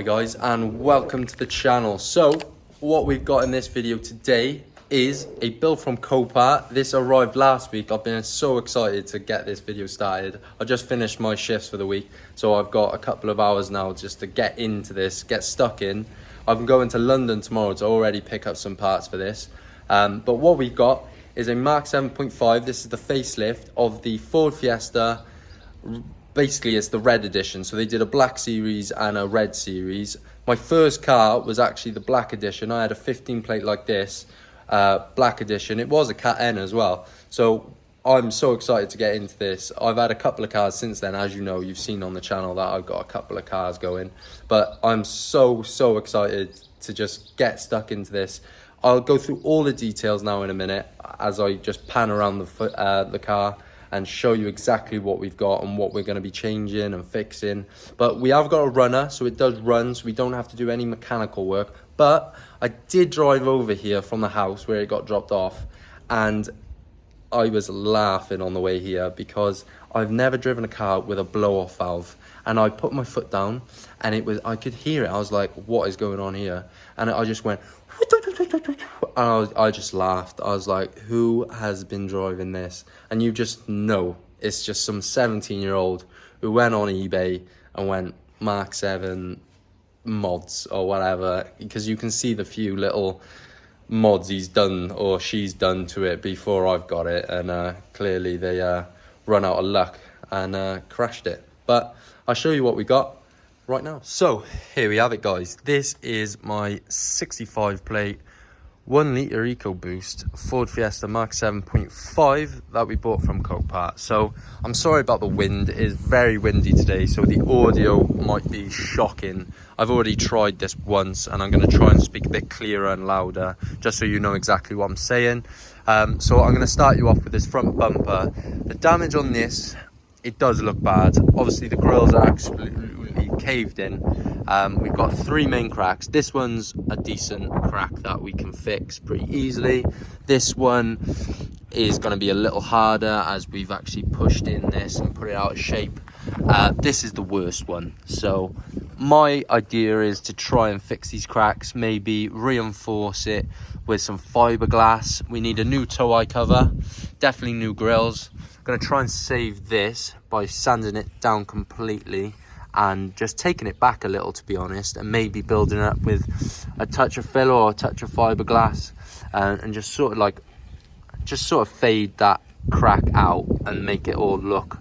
guys, and welcome to the channel. So what we've got in this video today is a build from Copart. This arrived last week. I've been so excited to get this video started. I just finished my shifts for the week, so I've got a couple of hours now just to get into this, get stuck in. I'm going to London tomorrow to already pick up some parts for this. But what we've got is a Mk7.5. This is the facelift of the Ford Fiesta. Basically, it's the red edition. So they did a black series and a red series. My first car was actually the black edition. I had a 15 plate like this, black edition. It was a Cat N as well. So I'm so excited to get into this. I've had a couple of cars since then. As you know, you've seen on the channel that I've got a couple of cars going. But I'm so excited to just get stuck into this. I'll go through all the details now in a minute as I just pan around the car and show you exactly what we've got and what we're going to be changing and fixing. But we have got a runner, so it does run, so we don't have to do any mechanical work. But I did drive over here from the house where it got dropped off, and I was laughing on the way here because I've never driven a car with a blow-off valve. And I put my foot down, and I could hear it. I was like, what is going on here? And I just went, and I just laughed. I was like, who has been driving this? And you just know it's just some 17-year-old who went on eBay and went Mk7 mods or whatever, because you can see the few little mods he's done or she's done to it before I've got it, and clearly they run out of luck and crashed it. But I'll show you what we got right now. So here we have it, guys. This is my 65 plate 1 litre EcoBoost Ford Fiesta Mk7.5 that we bought from Copart. So I'm sorry about the wind. It is very windy today, so the audio might be shocking. I've already tried this once, and I'm going to try and speak a bit clearer and louder just so you know exactly what I'm saying. So I'm going to start you off with this front bumper. The damage on this, it does look bad. Obviously the grills are absolutely caved in. We've got 3 main cracks. This one's a decent crack that we can fix pretty easily. This one is going to be a little harder as we've actually pushed in this and put it out of shape. This is the worst one. So my idea is to try and fix these cracks, maybe reinforce it with some fiberglass. We need a new tow eye cover, definitely new grills. I'm going to try and save this by sanding it down completely and just taking it back a little, to be honest, and maybe building it up with a touch of filler or a touch of fiberglass, and just sort of fade that crack out and make it all look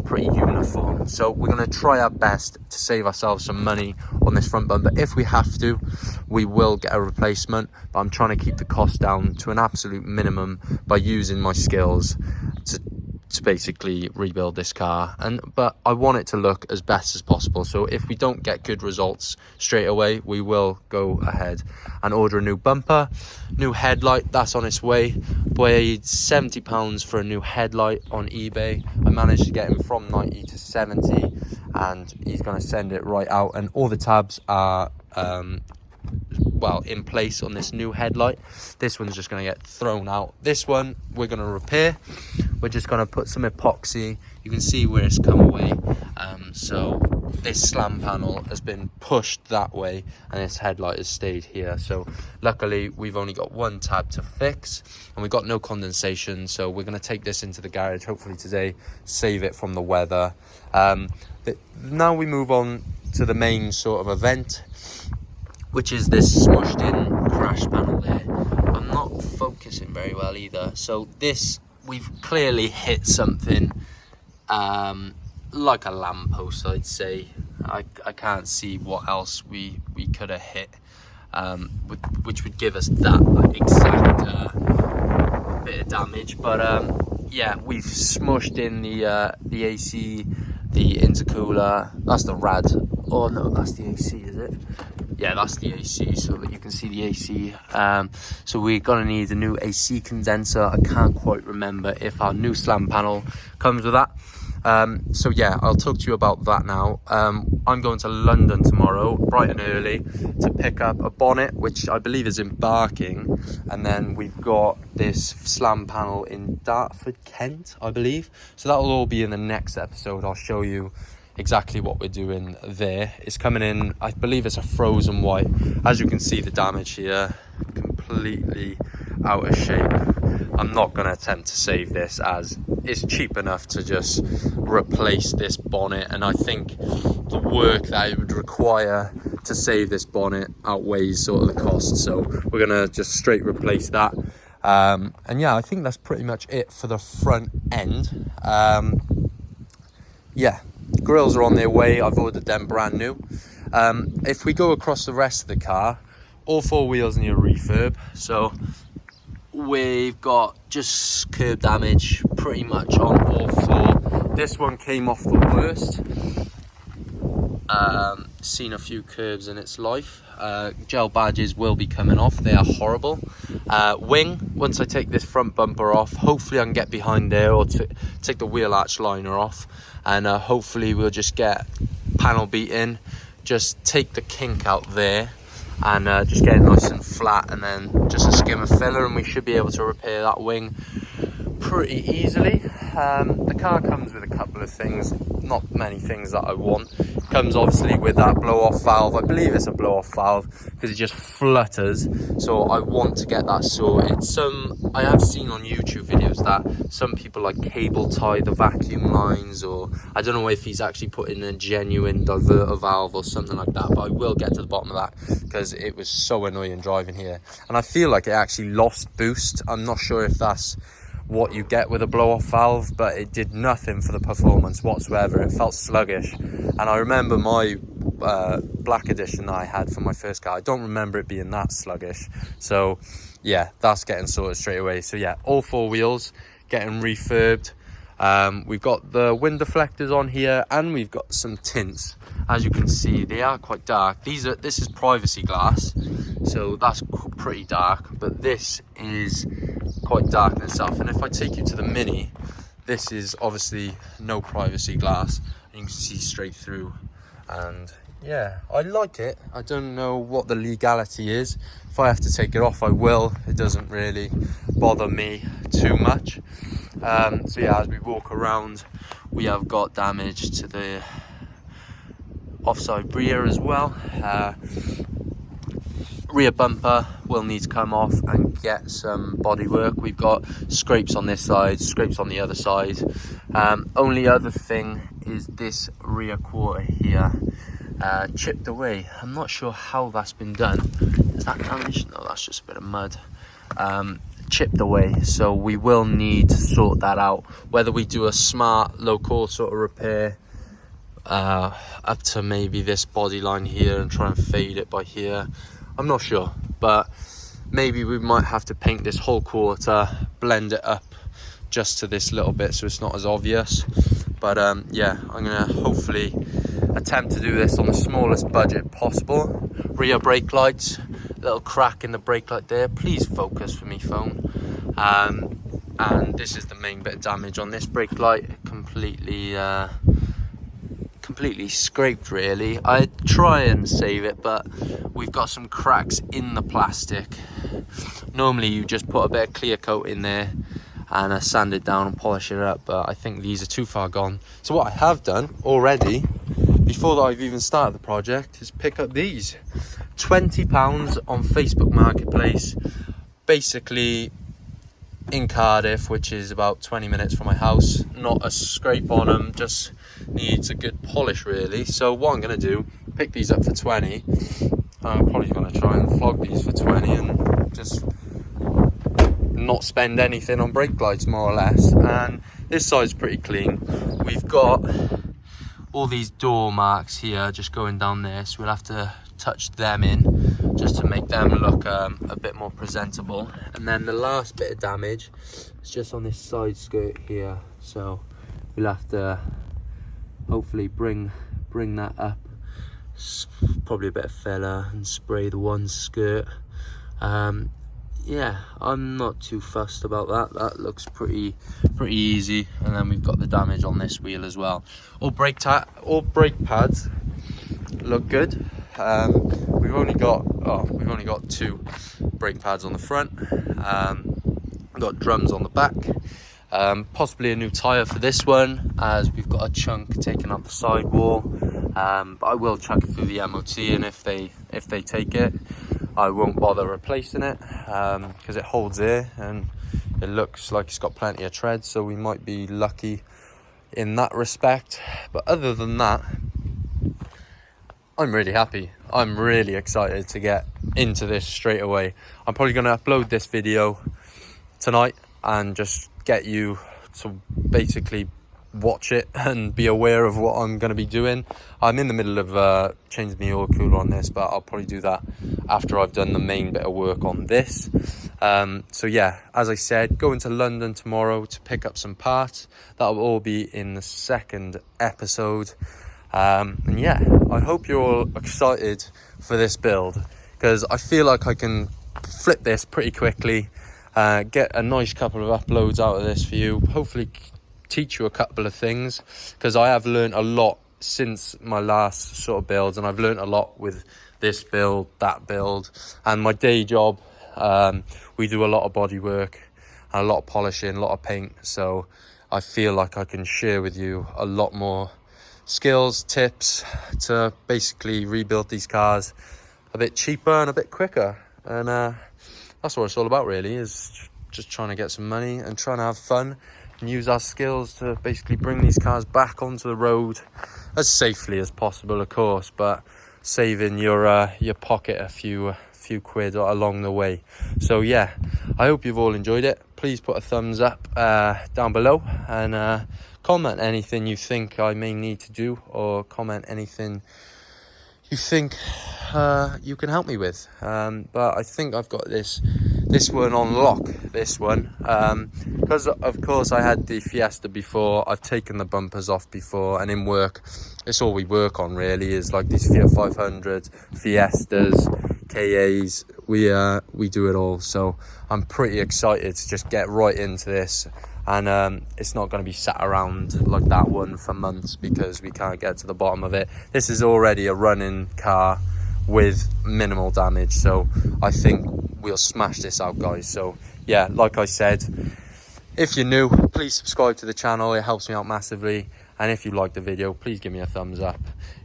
pretty uniform. So we're going to try our best to save ourselves some money on this front bumper. If we have to, we will get a replacement, but I'm trying to keep the cost down to an absolute minimum by using my skills to basically rebuild this car. But I want it to look as best as possible, so if we don't get good results straight away, we will go ahead and order a new bumper, new headlight. That's on its way. Paid £70 for a new headlight on eBay. I managed to get him from 90 to 70, and he's going to send it right out, and all the tabs are well in place on this new headlight. This one's just going to get thrown out. This one we're going to repair. We're just going to put some epoxy. You can see where it's come away. So this slam panel has been pushed that way, and this headlight has stayed here. So luckily we've only got one tab to fix, and we've got no condensation. So we're going to take this into the garage hopefully today, save it from the weather. Now we move on to the main sort of event, which is this smushed in crash panel there. I'm not focusing very well either. So this, we've clearly hit something like a lamppost, I'd say. I can't see what else we could have hit, which would give us that exact bit of damage. But yeah, we've smushed in the AC, the intercooler. That's the rad. Oh no, that's the AC, is it? Yeah, that's the AC, so that you can see the AC. So we're gonna need a new AC condenser. I can't quite remember if our new slam panel comes with that. So yeah, I'll talk to you about that now. I'm going to London tomorrow, bright and early, to pick up a bonnet, which I believe is embarking, and then we've got this slam panel in Dartford, Kent, I believe. So that will all be in the next episode. I'll show you exactly what we're doing there. It's coming in, I believe it's a frozen white. As you can see, the damage here, completely out of shape. I'm not going to attempt to save this, as it's cheap enough to just replace this bonnet, and I think the work that it would require to save this bonnet outweighs sort of the cost, so we're going to just straight replace that. And yeah, I think that's pretty much it for the front end. Yeah, grills are on their way. I've ordered them brand new. If we go across the rest of the car, all 4 wheels need a refurb, so we've got just curb damage pretty much on all 4. This one came off the worst. Seen a few curbs in its life. Gel badges will be coming off, they are horrible. Wing, once I take this front bumper off, hopefully I can get behind there, or take the wheel arch liner off, and hopefully we'll just get panel beating, just take the kink out there, and just get it nice and flat, and then just a skim of filler, and we should be able to repair that wing pretty easily. The car comes with a couple of things, not many things that I want. It comes obviously with that blow-off valve. I believe it's a blow-off valve because it just flutters, so I want to get that sorted. I have seen on YouTube videos that some people like cable tie the vacuum lines, or I don't know if he's actually put in a genuine diverter valve or something like that, but I will get to the bottom of that because it was so annoying driving here, and I feel like it actually lost boost. I'm not sure if that's what you get with a blow-off valve, but it did nothing for the performance whatsoever. It felt sluggish, and I remember my black edition that I had for my first car, I don't remember it being that sluggish. So yeah, that's getting sorted straight away. So yeah, all 4 wheels getting refurbed. We've got the wind deflectors on here, and we've got some tints. As you can see, they are quite dark. This is privacy glass, so that's pretty dark, but this is quite dark in itself. And if I take you to the Mini, this is obviously no privacy glass, and you can see straight through. And yeah, I like it. I don't know what the legality is. If I have to take it off, I will. It doesn't really bother me too much. So yeah, as we walk around, we have got damage to the offside rear as well. Rear bumper will need to come off and get some body work. We've got scrapes on this side, scrapes on the other side. Only other thing is this rear quarter here, chipped away. I'm not sure how that's been done. Is that damage? No, that's just a bit of mud. Chipped away, so we will need to sort that out. Whether we do a smart local sort of repair up to maybe this body line here and try and fade it by here, I'm not sure, but maybe we might have to paint this whole quarter, blend it up just to this little bit so it's not as obvious. But yeah, I'm gonna hopefully attempt to do this on the smallest budget possible. Rear brake lights, little crack in the brake light there. Please focus for me, phone. And this is the main bit of damage on this brake light. Completely scraped really. I try and save it, but we've got some cracks in the plastic. Normally you just put a bit of clear coat in there and sand it down and polish it up, but I think these are too far gone. So what I have done already, before I've even started the project, is pick up these. £20 on Facebook Marketplace, basically in Cardiff, which is about 20 minutes from my house. Not a scrape on them, just needs a good polish really. So what I'm going to do, pick these up for 20. I'm probably going to try and flog these for 20 and just not spend anything on brake lights, more or less. And this side's pretty clean. We've got all these door marks here just going down there, so we'll have to touch them in just to make them look a bit more presentable. And then the last bit of damage is just on this side skirt here, so we'll have to hopefully bring that up, probably a bit of filler, and spray the one skirt. Yeah, I'm not too fussed about that looks pretty easy. And then we've got the damage on this wheel as well. All brake pads look good. We've only got 2 brake pads on the front. We've got drums on the back. Possibly a new tyre for this one, as we've got a chunk taken up the sidewall. But I will chuck it through the MOT, and if they take it, I won't bother replacing it, because it holds air and it looks like it's got plenty of tread, so we might be lucky in that respect. But other than that, I'm really happy. I'm really excited to get into this straight away. I'm probably going to upload this video tonight and just get you to basically watch it and be aware of what I'm going to be doing. I'm in the middle of changing the oil cooler on this, but I'll probably do that after I've done the main bit of work on this. So yeah, as I said, going to London tomorrow to pick up some parts. That'll all be in the second episode. And yeah, I hope you're all excited for this build, because I feel like I can flip this pretty quickly, get a nice couple of uploads out of this for you, hopefully teach you a couple of things, because I have learned a lot since my last sort of builds, and I've learned a lot with this build, that build, and my day job. We do a lot of body work and a lot of polishing, a lot of paint, so I feel like I can share with you a lot more skills, tips to basically rebuild these cars a bit cheaper and a bit quicker. And that's what it's all about, really, is just trying to get some money and trying to have fun and use our skills to basically bring these cars back onto the road as safely as possible, of course, but saving your pocket a few quid along the way. So yeah, I hope you've all enjoyed it. Please put a thumbs up down below, and comment anything you think I may need to do, or comment anything you think you can help me with. But I think I've got this one on lock, this one, because of course I had the Fiesta before. I've taken the bumpers off before, and in work it's all we work on really, is like these Fiat 500s, Fiestas, KAs. We do it all, so I'm pretty excited to just get right into this. And it's not going to be sat around like that one for months, because we can't get to the bottom of it. This is already a running car with minimal damage, so I think we'll smash this out, guys. So yeah, like I said, if you're new, please subscribe to the channel. It helps me out massively. And if you like the video, please give me a thumbs up.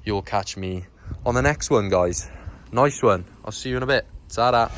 You'll catch me on the next one, guys. Nice one. I'll see you in a bit. Ta-da.